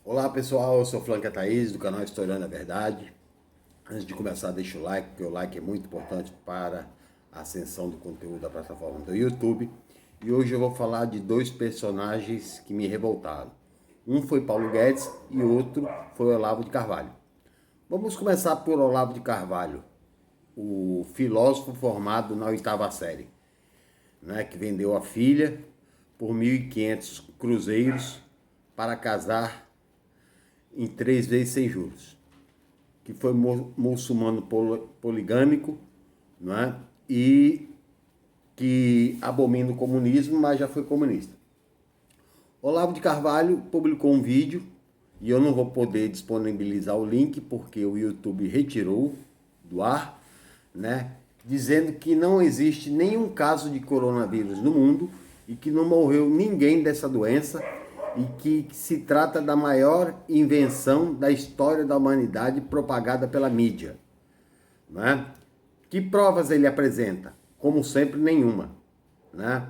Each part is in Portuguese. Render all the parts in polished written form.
Olá pessoal, eu sou Flanca Thaís do canal Historiando a Verdade. Antes de começar, deixa o like, porque o like é muito importante para a ascensão do conteúdo da plataforma do YouTube. E hoje eu vou falar de dois personagens que me revoltaram. Um foi Paulo Guedes e outro foi Olavo de Carvalho. Vamos começar por Olavo de Carvalho, o filósofo formado na oitava série, né, que vendeu a filha por 1.500 cruzeiros para casar em 3 vezes sem juros, que foi muçulmano poligâmico, não é? E que abomina o comunismo, mas já foi comunista. Olavo de Carvalho publicou um vídeo, e eu não vou poder disponibilizar o link, porque o YouTube retirou do ar, né? Dizendo que não existe nenhum caso de coronavírus no mundo e que não morreu ninguém dessa doença e que se trata da maior invenção da história da humanidade propagada pela mídia. Né? Que provas ele apresenta? Como sempre, nenhuma. Né?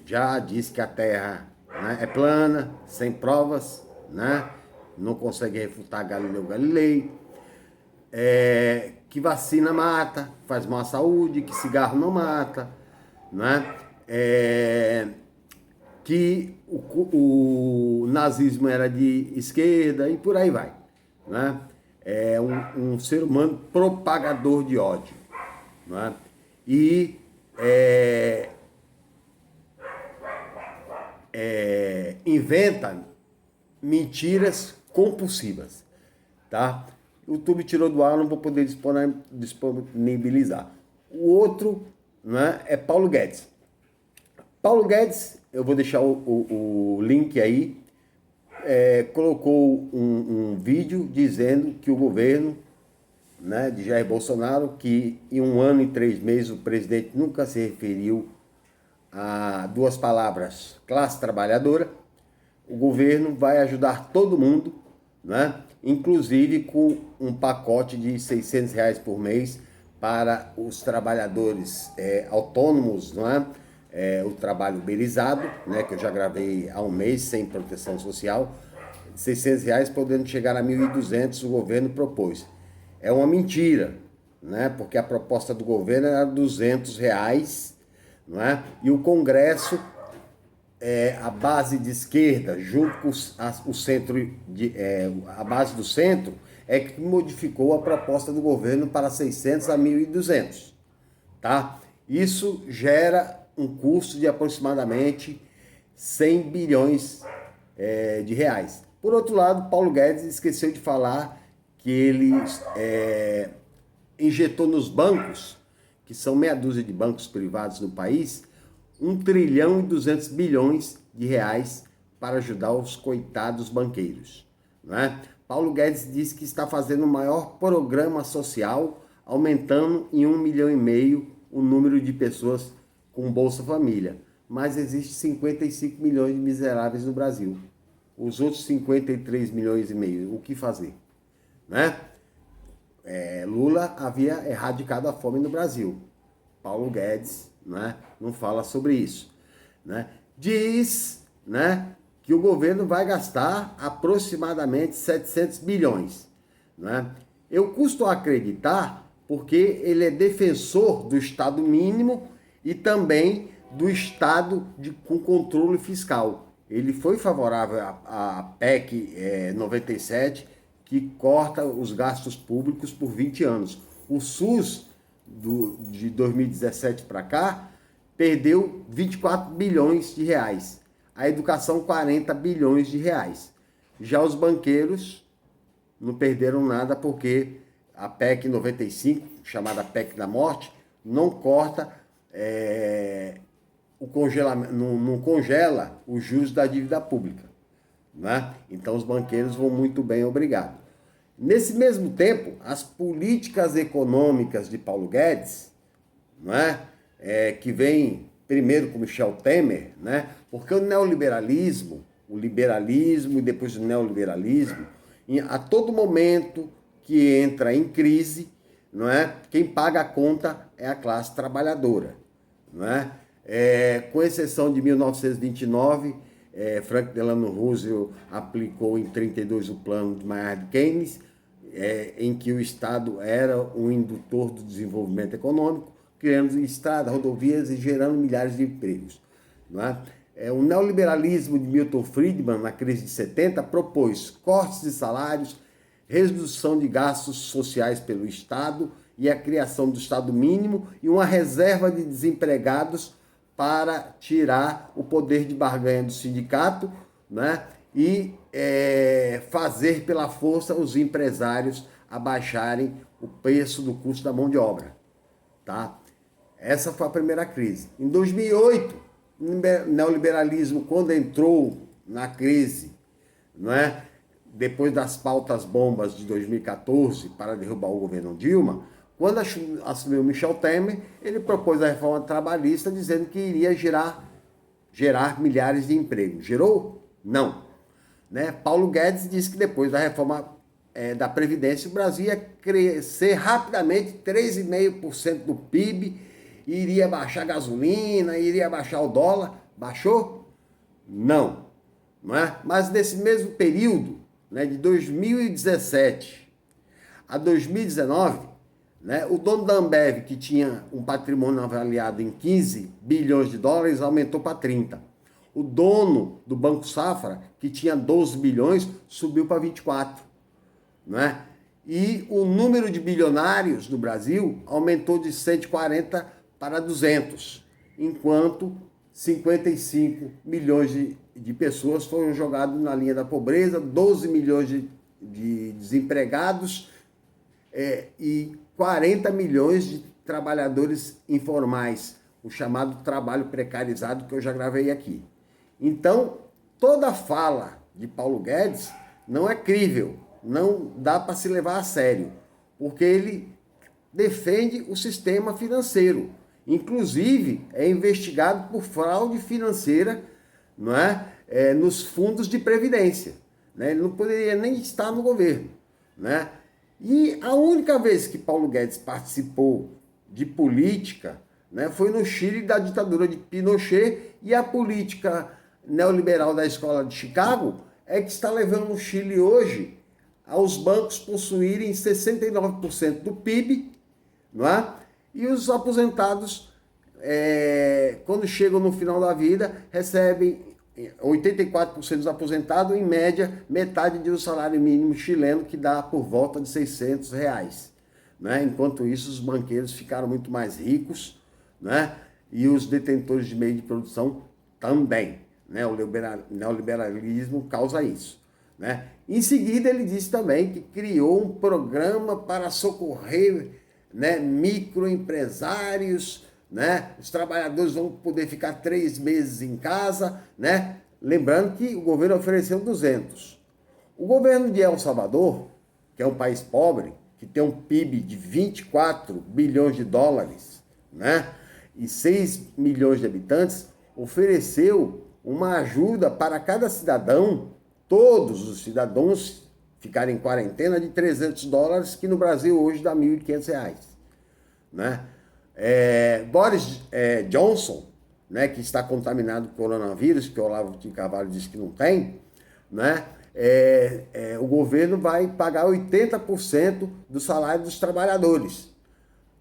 Já disse que a Terra, né, é plana, sem provas, né? Não consegue refutar Galileu Galilei, que vacina mata, faz mal à saúde, que cigarro não mata, né? Que o nazismo era de esquerda e por aí vai. Né? É um ser humano propagador de ódio. Né? E inventa mentiras compulsivas. Tá? O YouTube tirou do ar, não vou poder disponibilizar. O outro, né, é Paulo Guedes. Paulo Guedes, eu vou deixar o link aí, colocou um vídeo dizendo que o governo, né, de Jair Bolsonaro, que em 1 ano e 3 meses o presidente nunca se referiu a duas palavras, classe trabalhadora, o governo vai ajudar todo mundo, né, inclusive com um pacote de R$ 600 por mês para os trabalhadores autônomos, não é? O trabalho uberizado, né, que eu já gravei há um mês sem proteção social, R$ 600 podendo chegar a 1.200, o governo propôs. É uma mentira, né, porque a proposta do governo era R$ 200, não é? E o Congresso, a base de esquerda, junto com o centro, a base do centro, é que modificou a proposta do governo para 600 a 1.200, tá? Isso gera um custo de aproximadamente 100 bilhões de reais. Por outro lado, Paulo Guedes esqueceu de falar que ele injetou nos bancos, que são meia dúzia de bancos privados no país, 1 trilhão e 200 bilhões de reais para ajudar os coitados banqueiros. Né? Paulo Guedes disse que está fazendo o maior programa social, aumentando em 1,5 milhão o número de pessoas com Bolsa Família. Mas existe 55 milhões de miseráveis no Brasil. Os outros 53 milhões e meio, o que fazer? Né? Lula havia erradicado a fome no Brasil. Paulo Guedes, né, não fala sobre isso. Né? Diz, né, que o governo vai gastar aproximadamente 700 bilhões. Né? Eu custo acreditar porque ele é defensor do Estado mínimo e também do Estado com controle fiscal. Ele foi favorável à PEC 97, que corta os gastos públicos por 20 anos. O SUS, de 2017 para cá, perdeu 24 bilhões de reais. A educação, 40 bilhões de reais. Já os banqueiros não perderam nada porque a PEC 95, chamada PEC da morte, não corta o congelamento, não congela os juros da dívida pública. Né? Então os banqueiros vão muito bem, obrigado. Nesse mesmo tempo, as políticas econômicas de Paulo Guedes, né, que vem primeiro com Michel Temer, né, porque o neoliberalismo, o liberalismo e depois o neoliberalismo, a todo momento que entra em crise, não é, quem paga a conta é a classe trabalhadora. Não é? Com exceção de 1929, Franklin Delano Roosevelt aplicou em 32 o plano de Maynard Keynes, em que o Estado era o indutor do desenvolvimento econômico, criando estradas, rodovias e gerando milhares de empregos. Não é? O neoliberalismo de Milton Friedman, na crise de 70, propôs cortes de salários, redução de gastos sociais pelo Estado e a criação do Estado mínimo e uma reserva de desempregados para tirar o poder de barganha do sindicato, né? E fazer pela força os empresários abaixarem o preço do custo da mão de obra. Tá? Essa foi a primeira crise. Em 2008, o neoliberalismo, quando entrou na crise, não é? Depois das pautas bombas de 2014 para derrubar o governo Dilma, quando assumiu Michel Temer, ele propôs a reforma trabalhista dizendo que iria gerar milhares de empregos. Gerou? Não. Né? Paulo Guedes disse que depois da reforma da Previdência, o Brasil ia crescer rapidamente 3,5% do PIB, iria baixar a gasolina, iria baixar o dólar. Baixou? Não. Não é? Mas nesse mesmo período, né, de 2017 a 2019, né, o dono da Ambev, que tinha um patrimônio avaliado em 15 bilhões de dólares, aumentou para 30. O dono do Banco Safra, que tinha 12 bilhões, subiu para 24. Né? E o número de bilionários no Brasil aumentou de 140 para 200, enquanto 55 milhões de pessoas foram jogadas na linha da pobreza, 12 milhões de desempregados e 40 milhões de trabalhadores informais, o chamado trabalho precarizado, que eu já gravei aqui. Então, toda fala de Paulo Guedes não é crível, não dá para se levar a sério, porque ele defende o sistema financeiro. Inclusive, é investigado por fraude financeira, não é? Nos fundos de previdência. Né? Ele não poderia nem estar no governo. Né? E a única vez que Paulo Guedes participou de política, né, foi no Chile da ditadura de Pinochet, e a política neoliberal da Escola de Chicago é que está levando o Chile hoje aos bancos possuírem 69% do PIB, não é? E os aposentados, quando chegam no final da vida, recebem 84% dos aposentados, em média, metade do salário mínimo chileno, que dá por volta de R$600. Né? Enquanto isso, os banqueiros ficaram muito mais ricos, né? E os detentores de meio de produção também. Né? O neoliberalismo causa isso. Né? Em seguida, ele disse também que criou um programa para socorrer, né, microempresários, né? Os trabalhadores vão poder ficar 3 meses em casa, né? Lembrando que o governo ofereceu 200. O governo de El Salvador, que é um país pobre, que tem um PIB de 24 bilhões de dólares, né? E 6 milhões de habitantes, ofereceu uma ajuda para cada cidadão, todos os cidadãos ficarem em quarentena, de $300, que no Brasil hoje dá R$1.500. Né? Boris Johnson, né, que está contaminado com coronavírus, que o Olavo de Carvalho disse que não tem, né? O governo vai pagar 80% do salário dos trabalhadores.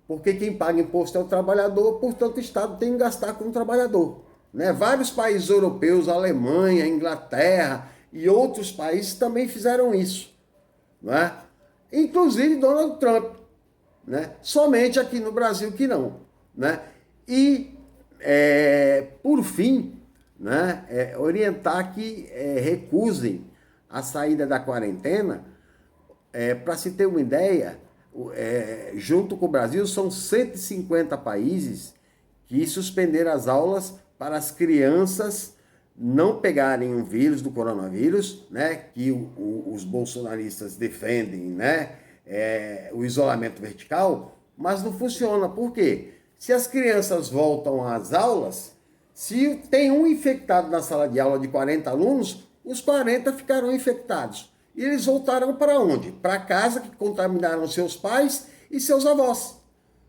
Porque quem paga imposto é o trabalhador, portanto o Estado tem que gastar com o trabalhador. Né? Vários países europeus, Alemanha, Inglaterra e outros países também fizeram isso. Né? Inclusive Donald Trump. Né? Somente aqui no Brasil que não. Né? E, por fim, né, orientar que recusem a saída da quarentena. Para se ter uma ideia, junto com o Brasil, são 150 países que suspenderam as aulas para as crianças não pegarem o vírus do coronavírus, né, que os bolsonaristas defendem, né, o isolamento vertical, mas não funciona. Por quê? Se as crianças voltam às aulas, se tem um infectado na sala de aula de 40 alunos, os 40 ficarão infectados. E eles voltarão para onde? Para casa, que contaminaram seus pais e seus avós.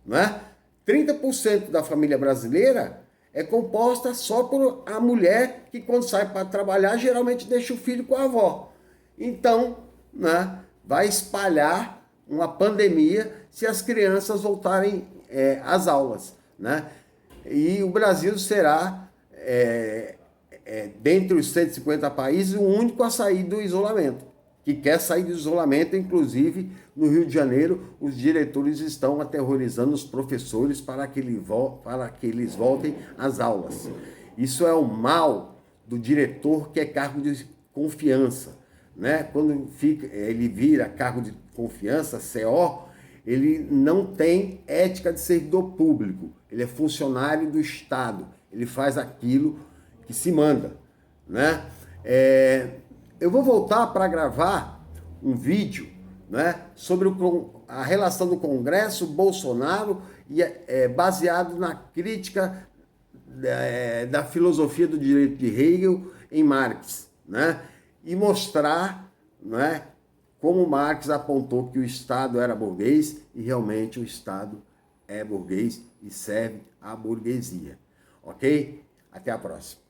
Né? 30% da família brasileira é composta só por a mulher que, quando sai para trabalhar, geralmente deixa o filho com a avó. Então, né, vai espalhar uma pandemia se as crianças voltarem às aulas, né? E o Brasil será, dentre os 150 países, o único a sair do isolamento. Que quer sair do isolamento, inclusive no Rio de Janeiro, os diretores estão aterrorizando os professores para que eles voltem às aulas. Isso é o mal do diretor, que é cargo de confiança, né? Quando ele vira cargo de confiança, CO, ele não tem ética de servidor público, ele é funcionário do Estado, ele faz aquilo que se manda, né? Eu vou voltar para gravar um vídeo, né, sobre a relação do Congresso, Bolsonaro, e baseado na crítica da filosofia do direito de Hegel em Marx, né, e mostrar, né, como Marx apontou que o Estado era burguês e realmente o Estado é burguês e serve à burguesia. Ok? Até a próxima.